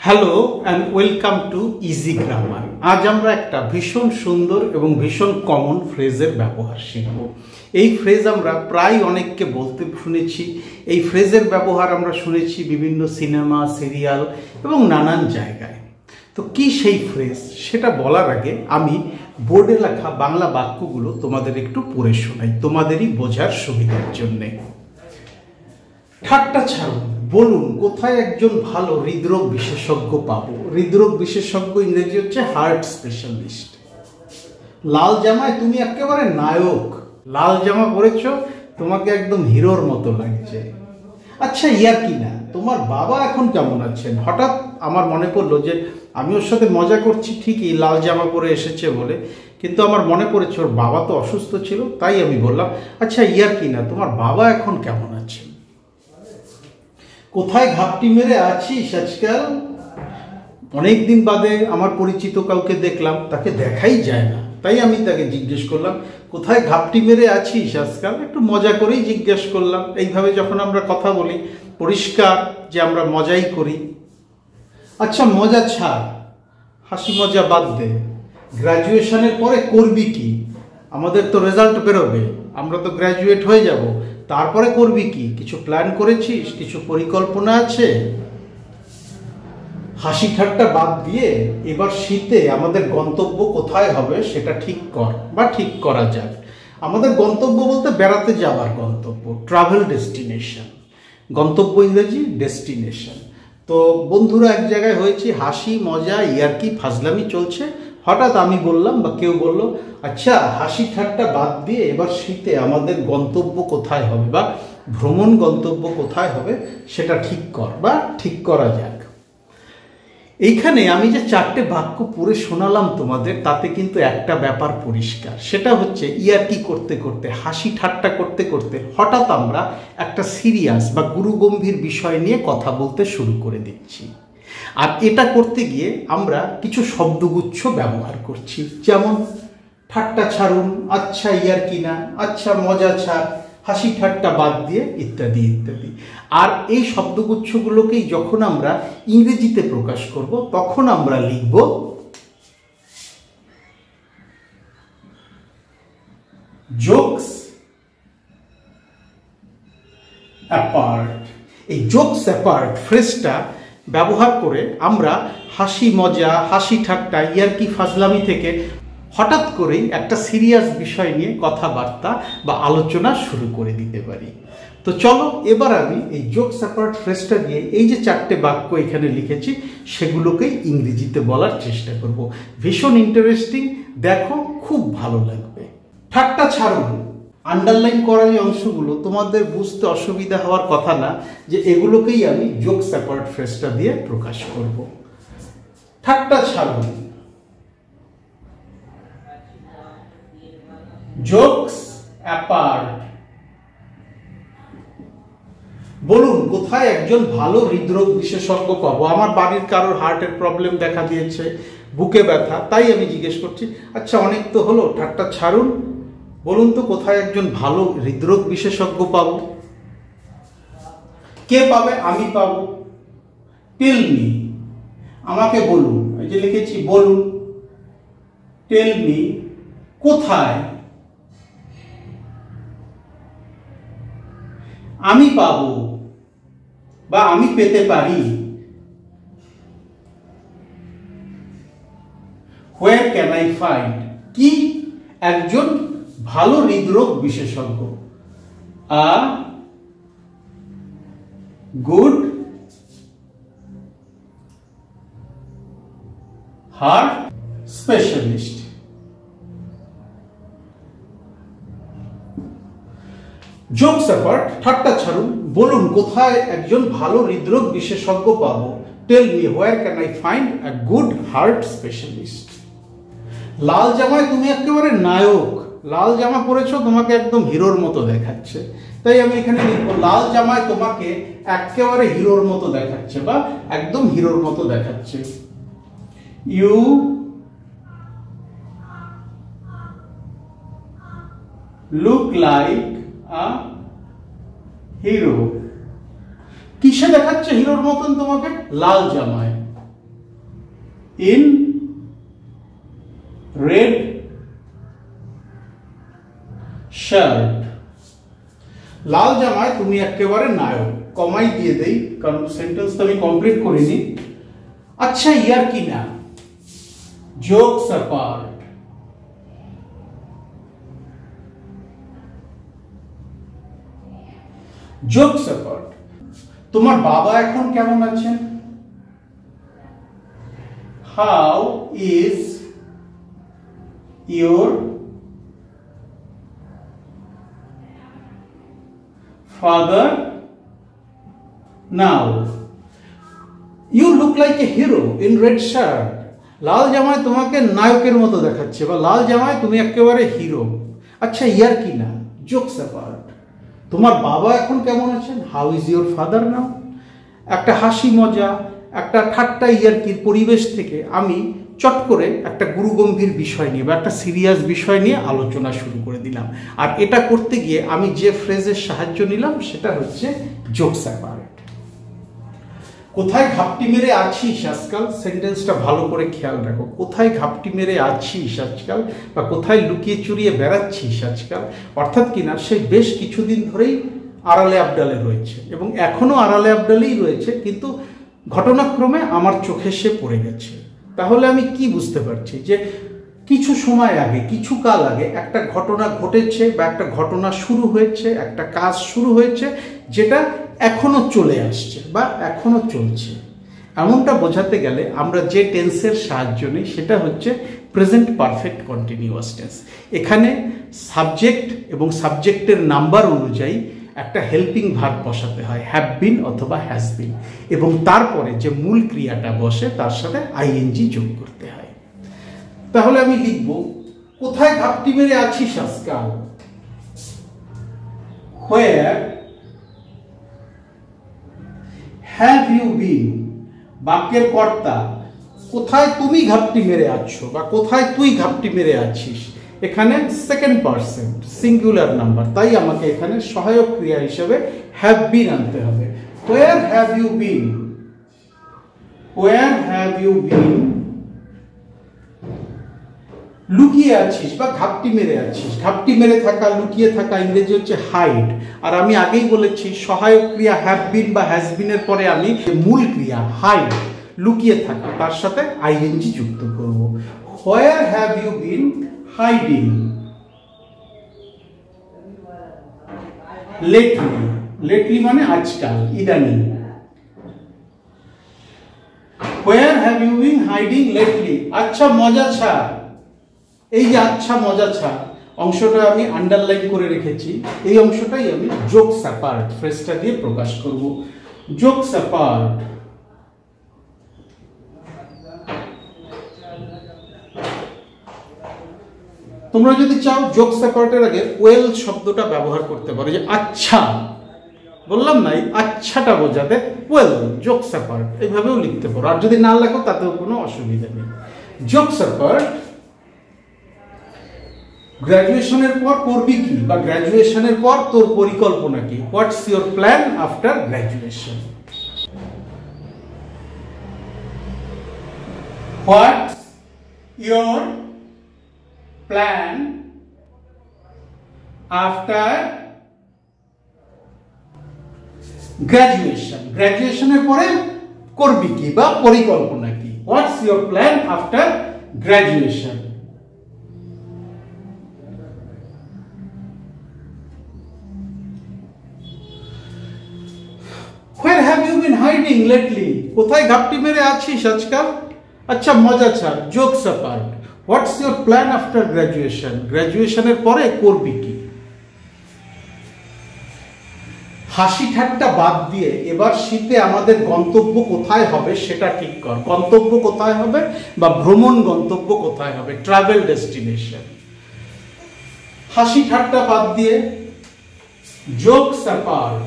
Hello and welcome to easy grammar. আজ আমরা একটা ভীষণ সুন্দর এবং ভীষণ কমন ফ্রেজের ব্যবহার শিখব। এই ফ্রেজ আমরা প্রায় অনেককে বলতে শুনেছি। এই ফ্রেজের ব্যবহার আমরা শুনেছি বিভিন্ন সিনেমা, সিরিয়াল এবং নানান জায়গায়। তো কি সেই ফ্রেজ সেটা বলার আগে আমি বোর্ডে লেখা বাংলা বাক্যগুলো তোমাদের একটু পড়ে শোনাই, তোমাদেরই বোঝার সুবিধার জন্যে। ঠাট্টা ছাড়ুন, বলুন কোথায় একজন ভালো হৃদরোগ বিশেষজ্ঞ পাবো। হৃদরোগ বিশেষজ্ঞ ইংরেজি হচ্ছে হার্ট স্পেশালিস্ট। লাল জামায় তুমি একেবারে নায়ক, লাল জামা পরেছ, তোমাকে একদম হিরোর মতো লাগছে। আচ্ছা ইয়ার কি না, তোমার বাবা এখন কেমন আছেন? হঠাৎ আমার মনে পড়লো যে আমি ওর সাথে মজা করছি ঠিকই, লাল জামা পরে এসেছে বলে, কিন্তু আমার মনে পড়েছে ওর বাবা তো অসুস্থ ছিল, তাই আমি বললাম আচ্ছা ইয়ার কি না, তোমার বাবা এখন কেমন আছেন? কোথায় ঘাপটি মেরে আছিস আজকাল? অনেকদিন বাদে আমার পরিচিত কাউকে দেখলাম, তাকে দেখাই যায় না, তাই আমি তাকে জিজ্ঞেস করলাম কোথায় ঘাপটি মেরে আছিস আজকাল। একটু মজা করেই জিজ্ঞেস করলাম। এইভাবে যখন আমরা কথা বলি পরিষ্কার যে আমরা মজাই করি। আচ্ছা মজা ছাড়, হাসি মজা বাদ দে, গ্র্যাজুয়েশনের পরে করবি কি? আমাদের তো রেজাল্ট বেরোবে, আমরা তো গ্র্যাজুয়েট হয়ে যাব, তারপরে করবি কি? কিছু প্ল্যান করেছিস? কিছু পরিকল্পনা আছে? হাসি ঠাট্টা বাদ দিয়ে এবার শীতে আমাদের গন্তব্য কোথায় হবে সেটা ঠিক কর বা ঠিক করা যাক। আমাদের গন্তব্য বলতে বেড়াতে যাওয়ার গন্তব্য, ট্রাভেল ডেস্টিনেশন। গন্তব্য ইংরেজি ডেস্টিনেশন। তো বন্ধুরা এক জায়গায় হয়েছি, হাসি মজা ইয়ার্কি ফাজলামি চলছে, হঠাৎ আমি বললাম বা কেউ বলল আচ্ছা হাসি ঠাট্টা বাদ দিয়ে এবার শীতে আমাদের গন্তব্য কোথায় হবে বা ভ্রমণ গন্তব্য কোথায় হবে সেটা ঠিক কর বা ঠিক করা যাক। এইখানে আমি যে চারটে বাক্য পড়ে শোনালাম তোমাদের, তাতে কিন্তু একটা ব্যাপার পরিষ্কার, সেটা হচ্ছে ইয়ার্কি করতে করতে, হাসি ঠাট্টা করতে করতে হঠাৎ আমরা একটা সিরিয়াস বা গুরুগম্ভীর বিষয় নিয়ে কথা বলতে শুরু করে দিচ্ছি। আর এটা করতে গিয়ে আমরা কিছু শব্দগুচ্ছ ব্যবহার করছি, যেমন ঠাট্টা ছাড়ুন, আচ্ছা ইয়ার্কি না, আচ্ছা মজা ছাড়, হাসি ঠাট্টা বাদ দিয়ে ইত্যাদি ইত্যাদি। আর এই শব্দগুচ্ছগুলোকেই যখন আমরা ইংরেজিতে প্রকাশ করব তখন আমরা লিখব জোকস অ্যাপার্ট। এই জোকস অ্যাপার্ট ফ্রেজটা ব্যবহার করে আমরা হাসি মজা, হাসি ঠাট্টা, ইয়ার্কি ফাজলামি থেকে হঠাৎ করেই একটা সিরিয়াস বিষয় নিয়ে কথাবার্তা বা আলোচনা শুরু করে দিতে পারি। তো চলো এবার আমি এই জোকস অ্যাপার্ট ফ্রেজটা দিয়ে এই যে চারটে বাক্য এখানে লিখেছি সেগুলোকেই ইংরেজিতে বলার চেষ্টা করব। ভীষণ ইন্টারেস্টিং, দেখো খুব ভালো লাগবে। ঠাট্টা ছাড়ুন, আন্ডারলাইন করা এই অংশগুলো তোমাদের বুঝতে অসুবিধা হওয়ার কথা না, যে এগুলোকেই আমি জোকস অ্যাপার্ট ফ্রেজটা দিয়ে প্রকাশ করব। ঠাট্টা ছাড়ুন, জোকস অ্যাপার্ট। বলুন কোথায় একজন ভালো হৃদরোগ বিশেষজ্ঞ পাবো। আমার বাড়ির কারোর হার্টের প্রবলেম দেখা দিয়েছে, বুকে ব্যথা, তাই আমি জিজ্ঞেস করছি আচ্ছা অনেক তো হলো, ঠাট্টা ছাড়ুন, বলুন তো কোথায় একজন ভালো হৃদরোগ বিশেষজ্ঞ পাবো। কে পাবে? আমি পাবো। টেল মি, আমাকে বলুন, এই যে লিখেছি বলুন। টেল মি, কোথায় আমি পাবো বা আমি পেতে পারি। হোয়ার ক্যান আই ফাইন্ড, কি একজন ভালো হৃদরোগ বিশেষজ্ঞ। A good heart specialist. Jokes apart, ঠাট্টা ছাড়ুন, বলুন কোথায় একজন ভালো হৃদরোগ বিশেষজ্ঞ পাবো। Tell me where can I find a good heart specialist. লাল জামায় তুমি একেবারে নায়ক, লাল জামা পরেছো, তোমাকে একদম হিরোর মতো দেখাচ্ছে, তাই আমি এখানে লিখব লাল জামায় তোমাকে একেবারে হিরোর মতো দেখাচ্ছে বা একদম হিরোর মতো দেখাচ্ছে। You look like a hero. কিসে দেখাচ্ছে হিরোর মতন তোমাকে? লাল জামায়। in red shirt. লাল জামায় তুমি একেবারে নায়ক। কমাই দিয়ে দেই কারণ সেন্টেন্স তো আমি কমপ্লিট করিনি। আচ্ছা ইয়ার কি না, জোকস অ্যাপার্ট। জোকস অ্যাপার্ট, তোমার বাবা এখন কেমন আছেন? How is your father now? You look like a hero in red shirt. লাল জামায় তোমাকে নায়কের মতো দেখাচ্ছে, বা লাল জামায় তুমি একেবারে হিরো। আচ্ছা ইয়ার কি না, জোকস অ্যাপার্ট, তোমার বাবা এখন কেমন আছেন? হাউ ইজ ইউর ফাদার নাও? একটা হাসি মজা, একটা ঠাট্টা ইয়ার্কির পরিবেশ থেকে আমি চট করে একটা গুরুগম্ভীর বিষয় নিয়ে বা একটা সিরিয়াস বিষয় নিয়ে আলোচনা শুরু করে দিলাম। আর এটা করতে গিয়ে আমি যে ফ্রেজের সাহায্য নিলাম সেটা হচ্ছে জোকস অ্যাপার্ট। কোথায় ঘাপটি মেরে আছিস আজকাল? সেন্টেন্সটা ভালো করে খেয়াল রাখো। কোথায় ঘাপটি মেরে আছিস আজকাল, বা কোথায় লুকিয়ে চুরিয়ে বেড়াচ্ছিস আজকাল? অর্থাৎ কিনা সে বেশ কিছুদিন ধরেই আড়ালে আবডালে রয়েছে এবং এখনো আড়ালে আবডালেই রয়েছে, কিন্তু ঘটনাক্রমে আমার চোখে সে পড়ে গেছে। তাহলে আমি কি বুঝতে পারছি যে কিছু সময় আগে, কিছু কাল আগে একটা ঘটনা ঘটেছে বা একটা ঘটনা শুরু হয়েছে, একটা কাজ শুরু হয়েছে যেটা এখনো চলে আসছে বা এখনো চলছে। এমনটা বোঝাতে গেলে আমরা যে টেন্সের সাহায্য নিই সেটা হচ্ছে প্রেজেন্ট পারফেক্ট কন্টিনিউয়াস টেন্স। এখানে সাবজেক্ট এবং সাবজেক্টের নাম্বার অনুযায়ী একটা হেল্পিং ভার্ব বসাতে হয়, হ্যাভ বিন অথবা হ্যাজ বিন, এবং তারপরে যে মূল ক্রিয়াটা বসে তার সাথে আইএনজি যোগ করতে হয়। তাহলে আমি লিখব, কোথায় ঘাপটি মেরে আছিস আজকাল? Where have you been? বাক্যের কর্তা, কোথায় তুমি ঘাপটি মেরে আছো বা কোথায় তুই ঘাপটি মেরে আছিস। এখানে সেকেন্ড পারসন সিঙ্গুলার নাম্বার, তাই আমাকে এখানে সহায়ক ক্রিয়া হিসেবে হ্যাভ বিন আনতে হবে। Where have you been? Where have you been? লুকিয়ে আছিস বা ঘাপটি মেরে আছিস। ঘাপটি মেরে থাকা, লুকিয়ে থাকা ইংরেজি হচ্ছে হাইড। আর আমি আগেই বলেছি সহায়ক ক্রিয়া হ্যাভ বিন বা হ্যাজ বিনের পরে আমি মূল ক্রিয়া হাইড, লুকিয়ে থাকা, তার সাথে আইএনজি যুক্ত করব। Where have you been hiding? Lately. Lately মানে আজকাল, ইদানিং। Where have you been hiding lately? আচ্ছা মজা ছাড়। এই যে আচ্ছা মজা ছাড় অংশটা আমি আন্ডারলাইন করে রেখেছি, এই অংশটাই আমি জোকস অ্যাপার্ট ফ্রেজটা দিয়ে প্রকাশ করব। Jokes apart. তোমরা যদি চাও জোকস অ্যাপার্টের আগে ওয়েল শব্দটা ব্যবহার করতে পারো, যে আচ্ছা বললাম না, এই আচ্ছাটা বোঝাতে ওয়েল, জোকস অ্যাপার্ট এইভাবেও লিখতে পারো। আর যদি না লেখো তাতেও কোনো অসুবিধা নেই। Jokes apart. গ্র্যাজুয়েশনের পর করবি কি, বা গ্র্যাজুয়েশনের পর তোর পরিকল্পনা কি? What's your plan after graduation? What's your plan after graduation? গ্র্যাজুয়েশনের পরে করবি কি বা পরিকল্পনা কি? What's your plan after graduation? Where have you been hiding lately? কোথায় ঘাপটি মেরে আছিস আজকাল? আচ্ছা মজা ছাড়, jokes apart. What's your plan after graduation? গ্র্যাজুয়েশনের পরে করবি কি? হাসি ঠাট্টা বাদ দিয়ে এবার শীতে আমাদের গন্তব্য কোথায় হবে সেটা ঠিক কর। গন্তব্য কোথায় হবে বা ভ্রমণ গন্তব্য কোথায় হবে, ট্রাভেল ডেস্টিনেশন। হাসি ঠাট্টা বাদ দিয়ে জোকস অ্যাপার্ট।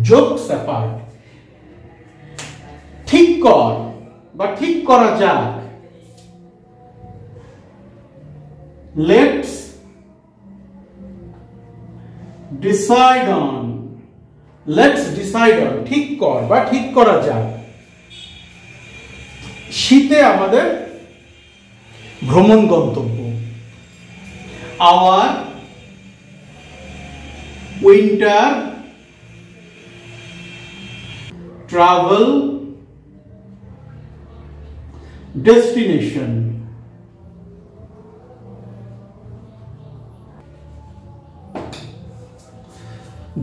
Jokes apart. ঠিক কর বা ঠিক করা যাক। Let's decide on let's decide on, ঠিক কর বা ঠিক করা যাক, শীতে আমাদের ভ্রমণ গন্তব্য, our winter travel destination.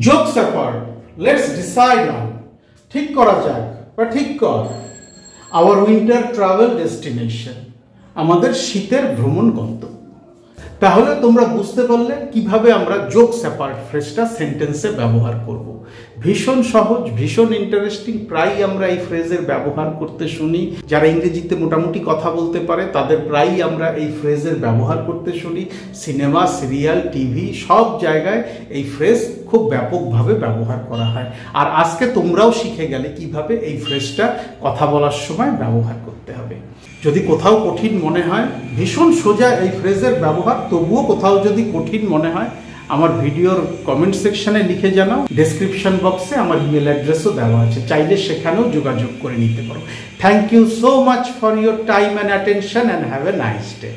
Jokes apart, let's decide on, ঠিক করা যাক বা ঠিক কর, আওয়ার উইন্টার ট্রাভেল ডেস্টিনেশন, আমাদের শীতের ভ্রমণ গন্তব্য। তাহলে তোমরা বুঝতে পারলে কিভাবে আমরা জোকস অ্যাপার্ট ফ্রেজটা সেন্টেন্সে ব্যবহার করব। ভীষণ সহজ, ভীষণ ইন্টারেস্টিং, প্রায়ই আমরা এই ফ্রেজের ব্যবহার করতে শুনি। যারা ইংরেজিতে মোটামুটি কথা বলতে পারে তাদের প্রায়ই আমরা এই ফ্রেজের ব্যবহার করতে শুনি। সিনেমা, সিরিয়াল, টিভি সব জায়গায় এই ফ্রেজ খুব ব্যাপকভাবে ব্যবহার করা হয়। আর আজকে তোমরাও শিখে গেলে কিভাবে এই ফ্রেজটা কথা বলার সময় ব্যবহার করতে হবে। যদি কোথাও কঠিন মনে হয়, ভীষণ সোজা এই ফ্রেজের ব্যবহার, তবুও কোথাও যদি কঠিন মনে হয় আমার ভিডিওর কমেন্ট সেকশনে লিখে জানাও। ডেসক্রিপশন বক্সে আমার ইমেল অ্যাড্রেসও দেওয়া আছে, চাইলে সেখানেও যোগাযোগ করে নিতে পারো। Thank you so much for your time and attention and have a nice day.